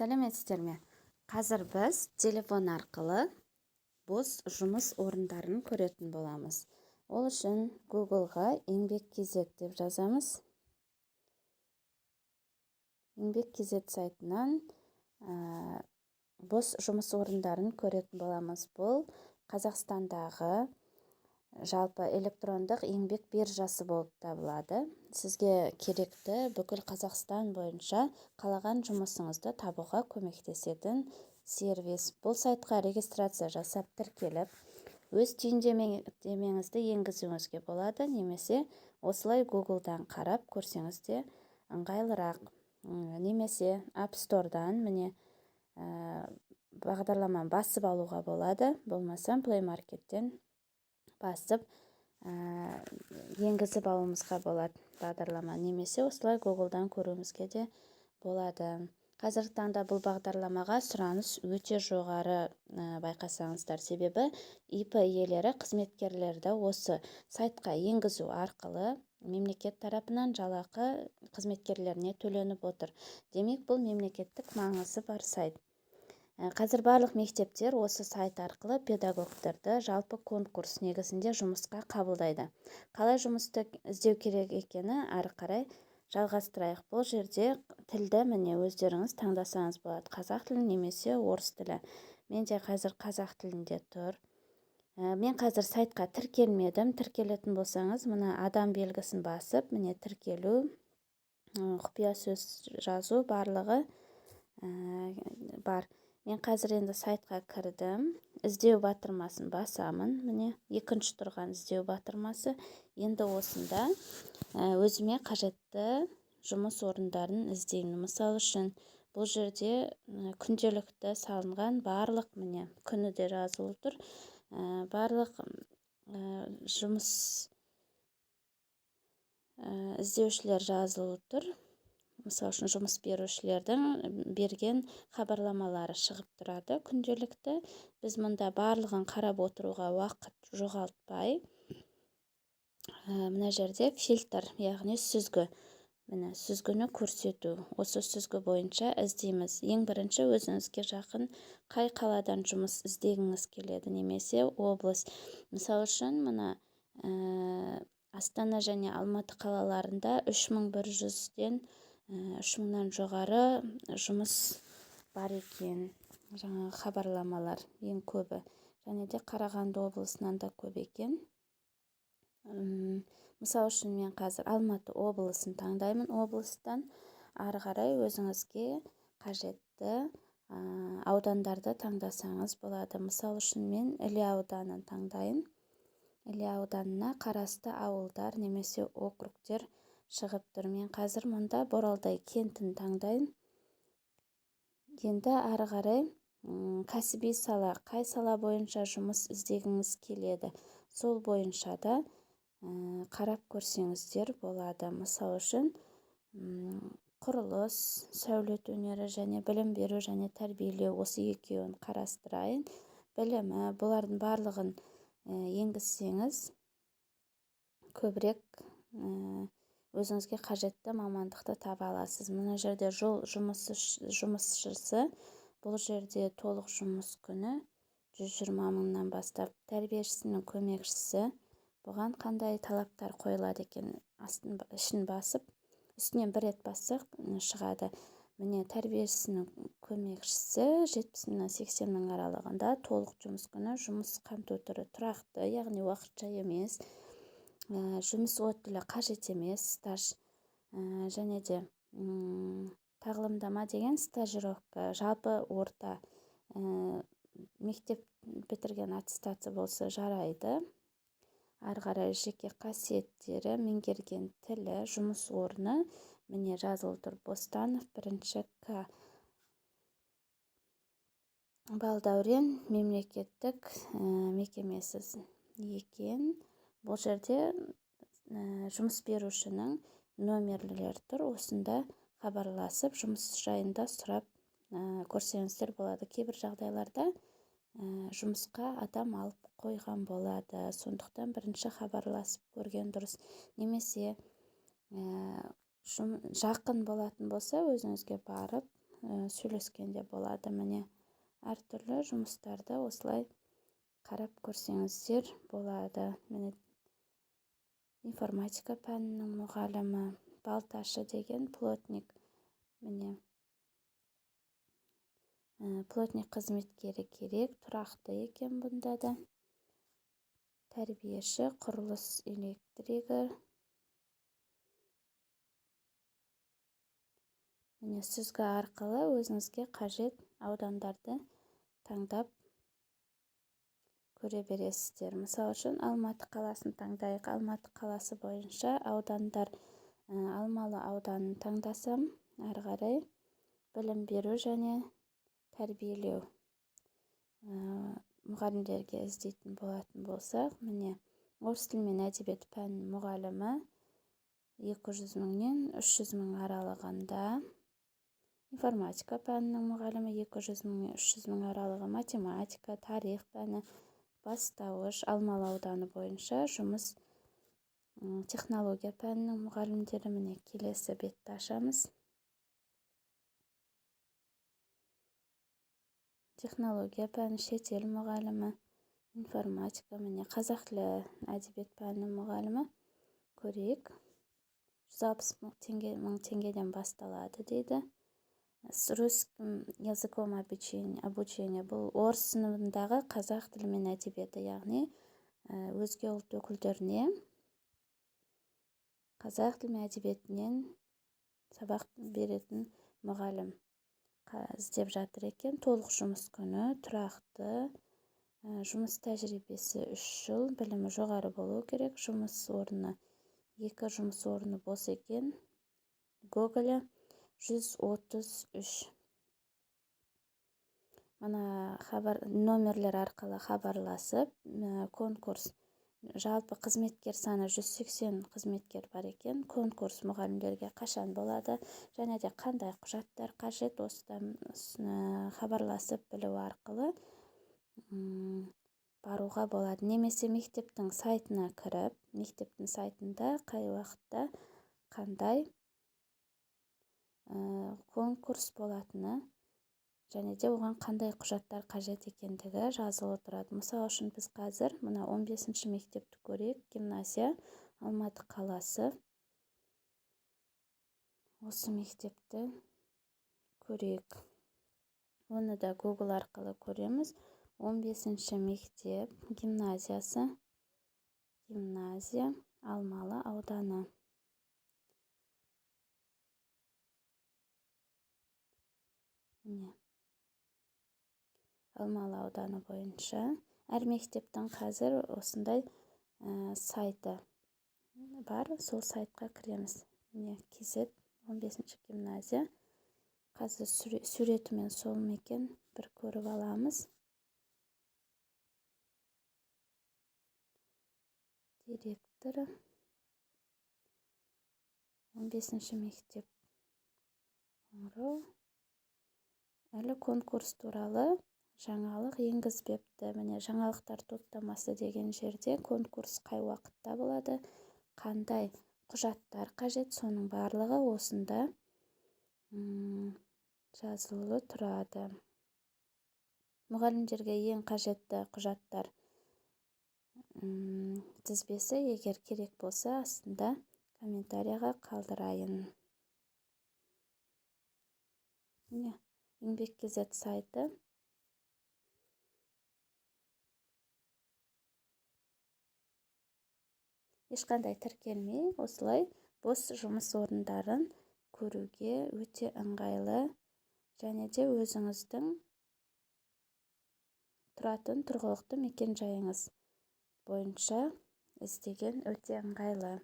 Сәлеметсіздер ме? Қазір біз телефон арқылы бос жұмыс орындарын көретін боламыз. Ол үшін Google-ға еңбек.kz деп жазамыз. еңбек.kz сайтынан бос жұмыс орындарын көретін боламыз. Бұл Қазақстандағы жалпы электрондық еңбек биржасы болып табылады. Сізге керекті бүкіл Қазақстан бойынша қалаған жұмысыңызды табуға көмектесетін сервис. Бұл сайтқа регистрация жасап тіркеліп, өз түйіндемеңізді енгізуіңізге болады, немесе осылай Google-дан қарап көрсеңіз де ыңғайлырақ. Немесе App Store-дан міне бағдарламаны басып алуға болады, болмаса Play Market-тен басып енгізіп алуымызға болады бағдарлама, немесе осылай Google-дан көруімізге де болады. Қазіргі таңда бұл бағдарламаға сұраныс өте жоғары, байқасаңыздар, себебі ИП иелері қызметкерлерді осы сайтқа енгізу арқылы мемлекет тарапынан жалақы қызметкерлеріне төленіп отыр. Демек, бұл мемлекеттік маңызы бар сайт. Қазір барлық мектептер осы сайт арқылы педагогтарды жалпы конкурс негізінде жұмысқа қабылдайды. Қалай жұмысты іздеу керек екені әрі қарай жалғастырайық. Бұл жерде тілді міне өздеріңіз таңдасаңыз болады. Қазақ тілі немесе орыс тілі. Менде қазір қазақ тілінде тұр. Мен қазір сайтқа тіркелмедім. Тіркелетін болсаңыз, мына адам белгісін басып, міне тіркелу, құпия сөз жазу барлығы бар. Мен қазір енді сайтқа кірдім. Іздеу батырмасын басамын. Міне екінші тұрған іздеу батырмасы. Енді осында өзіме қажетті жұмыс орындарын іздеймін. Мысалы үшін бұл жерде күнделікті салынған барлық, міне күні де жазылып тұр. Барлық жұмыс іздеушілер жазылып тұр. Мысалы үшін жұмыс берушілердің берген хабарламалары шығып тұрады күнделікті. Біз мұнда барлығын қарап отыруға уақыт жоғалтпай, мына жерде фильтр, яғни сүзгі. Міне сүзгіні көрсету. Осы сүзгі бойынша іздейміз. Ең бірінші өзіңізге жақын қай қаладан жұмыс іздегіңіз келеді, немесе облыс. Мысалы үшін мына Астана және Алматы қалаларында 3100-ден 3000-нан жоғары жұмыс бар екен. Жаңағы хабарламалар ең көбі. Және де Қарағанды облысынан да көп екен. Мысалы үшін мен қазір Алматы облысын таңдаймын. Облыстан ары қарай өзіңізге қажетті аудандарды таңдасаңыз болады. Мысалы үшін мен Іле ауданын таңдайын. Іле ауданына қарасты ауылдар немесе округтер шығып тұр. Мен қазір мұнда Боралдай кентін таңдайын. Енді ары қарай кәсіби сала, қай сала бойынша жұмыс іздегіңіз келеді, сол бойынша да қарап көрсеңіздер болады. Мысалы үшін құрылыс, сәулет өнері және білім беру және тәрбиелеу, осы екеуін қарастырайын. Білімі, бұлардың барлығын енгізсеңіз көбірек өзіңізге қажетті мамандықты таба аласыз. Мына жерде жол жұмысшысы, бұл жерде толық жұмыс күні 120 мыңнан бастап. Тәрбиешісінің көмекшісі, бұған қандай талаптар қойылады екен, ішін басып, үстінен бір рет басып шығады. Міне тәрбиешісінің көмекшісі 70 мыңнан 80 мың аралығында, толық жұмыс күні, жұмыс қамту түрі тұрақты, яғни уақытша емес. Жұмыс өтілі қажет емес, стаж және де тағылымдама деген стажировка, жалпы орта мектеп бітірген аттестация болса жарайды. Ары қарай жеке қасиеттері, меңгерген тілі, жұмыс орны міне жазылып тұр. Бостанов 1-ші К. Балдәурен мемлекеттік мекемесіз екен. Бұл жерде жұмыс берушінің номерлер тұр. Осында хабарласып, жұмыс жайында сұрап көрсеңіздер болады. Кейбір жағдайларда жұмысқа адам алып қойған болады. Сондықтан бірінші хабарласып көрген дұрыс. Немесе жақын болатын болса, өзіңізге барып сөйлескенде болады. Міне әртүрлі жұмыстарды осылай қарап көрсеңіздер болады. Міне информатика пәнінің мұғалімі Балташы деген плотник. Міне плотник қызметкері керек, тұрақты екен бұнда да. Тәрбиеші, құрылыс электригі. Міне сүзгі арқылы өзіңізге қажет аудандарды таңдап көре бересіздер. Мысалы үшін Алматы қаласын таңдайық. Алматы қаласы бойынша аудандар, Алмалы ауданын таңдасам, әрі қарай білім беру және тәрбиелеу мұғалімдерге іздейтін болатын болсақ, міне орыс тілі мен әдебиет пәнінің мұғалімі 200 000-нен 300 000 аралығында, информатика пәнінің мұғалімі 200 000-нен 300 000 аралығы, математика, тарих пәні, бастауыш, Алмалы ауданы бойынша жұмыс, технология пәнінің мұғалімдері. Міне келесі бетті ашамыз. Технология пәні, шетел мұғалімі, информатика, міне қазақ тілі әдебиет пәнінің мұғалімі. Көрейік. 160 000 теңгеден басталады дейді. С русским языком обучение бұл орыс сыныбындағы қазақ тілі мен әдебиеті, яғни өзге ұлт өкілдеріне қазақ тілі мен әдебиетінен сабақ беретін мұғалім іздеп жатыр екен. Толық жұмыс күні, тұрақты, жұмыс тәжірибесі 3 жыл, білімі жоғары болу керек. Жұмыс орны 2 жұмыс орны бос екен. Гоголя 133. Мына номерлер арқылы хабарласып, конкурс, жалпы қызметкер саны 180 қызметкер бар екен. Конкурс мұғалімдерге қашан болады және де қандай құжаттар қажет, осыдан хабарласып білу арқылы баруға болады. Немесе мектептің сайтына кіріп, мектептің сайтында қай уақытта қандай конкурс болатыны және де оған қандай құжаттар қажет екендігі жазылып тұрады. Мысалы үшін біз қазір мына 15-ші мектепті көрейік. Гимназия, Алматы қаласы. Осы мектепті көрейік. Оны да Google арқылы көреміз. 15-ші мектеп, гимназиясы, гимназия, Алмалы ауданы. Міне Алмалы ауданы бойынша әр мектептің қазір осындай сайты бар. Сол сайтқа кіреміз. Міне KZ 15-ші гимназия. Қазір суретімен сол мекен бір көріп аламыз. Директоры 15-ші мектеп. Әлі конкурс туралы жаңалық енгізбепті. Міне жаңалықтар топтамасы деген жерде конкурс қай уақытта болады, қандай құжаттар қажет, соның барлығы осында жазылып тұрады. Мұғалімдерге ең қажетті құжаттар тізбесі егер керек болса астында комментарияға қалдырайын. Міне еңбек KZ сайты. Ешқандай тіркелмей, осылай бос жұмыс орындарын көруге өте ыңғайлы және де өзіңіздің тұратын тұрғылықты мекен жайыңыз бойынша іздеген өте ыңғайлы.